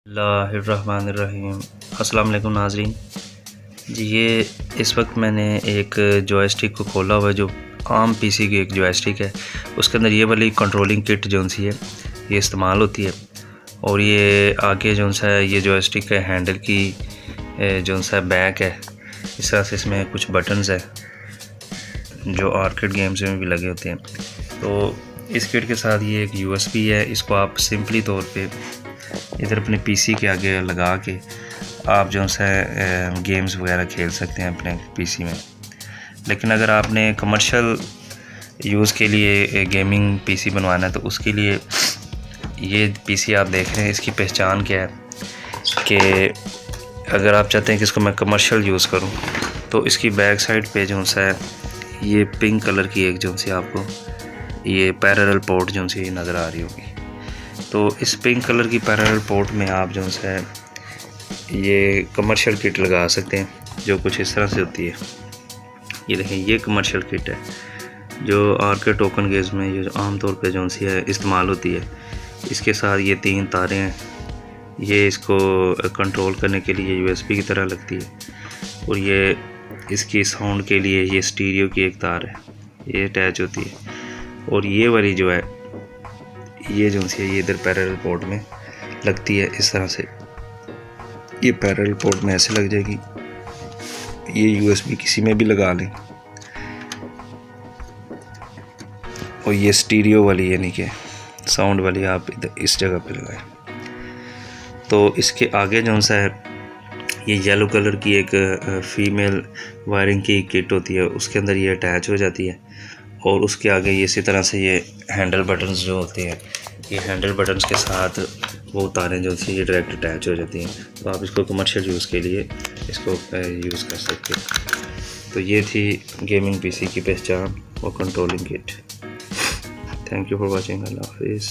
बिस्मिल्लाहिर्रहमानिर्रहीम। अस्सलाम वालेकुम नाज़रीन जी। ये इस वक्त मैंने एक जॉयस्टिक को खोला हुआ है जो आम पीसी की एक जॉयस्टिक है। उसके अंदर ये वाली कंट्रोलिंग किट जो सी है ये इस्तेमाल होती है। और ये आगे जो सा है ये जॉयस्टिक है हैंडल की जो सा बैक है। इस तरह से इसमें कुछ बटन्स है जो आर्केड गेम्स में भी लगे होते हैं। तो इस किट के साथ ये एक USB है। इसको आप सिंपली तौर पे इधर अपने PC के आगे लगा के आप जो है गेम्स वगैरह खेल सकते हैं अपने PC में। लेकिन अगर आपने कमर्शियल यूज़ के लिए गेमिंग PC बनवाना है तो उसके लिए ये PC आप देख रहे हैं इसकी पहचान क्या है कि अगर आप चाहते हैं कि इसको मैं कमर्शियल यूज़ करूं तो इसकी बैक साइड पे जो है ये पिंक कलर की एक जो सी आपको ये पैरेलल पोर्ट जो सी नज़र आ रही होगी। तो इस पिंक कलर की पैरेलल पोर्ट में आप जो है ये कमर्शियल किट लगा सकते हैं जो कुछ इस तरह से होती है। ये देखें ये कमर्शियल किट है जो आर्केड टोकन गेम्स में ये आमतौर पे जो सी है इस्तेमाल होती है। इसके साथ ये 3 तारें हैं। ये इसको कंट्रोल करने के लिए USB की तरह लगती है। और ये इसकी साउंड के लिए ये स्टीरियो की एक तार है ये अटैच होती है। और ये वाली जो है ये जो सी है ये इधर पैरेलल पोर्ट में लगती है इस तरह से। ये पैरेलल पोर्ट में ऐसे लग जाएगी। ये USB किसी में भी लगा लें। और ये स्टीरियो वाली यानी कि साउंड वाली आप इधर इस जगह पे लगाएं। तो इसके आगे जो सा है ये येलो कलर की एक फीमेल वायरिंग की किट होती है। उसके अंदर ये अटैच हो जाती है। और उसके आगे ये इसी तरह से ये हैंडल बटन्स जो होते हैं ये हैंडल बटन्स के साथ वो तारें जो सी ये डायरेक्ट अटैच हो जाती हैं। तो आप इसको कमर्शियल यूज़ के लिए इसको यूज़ कर सकते हैं। तो ये थी गेमिंग PC की पहचान और controlling kit. Thank you for watching. अल्लाह हाफिज़।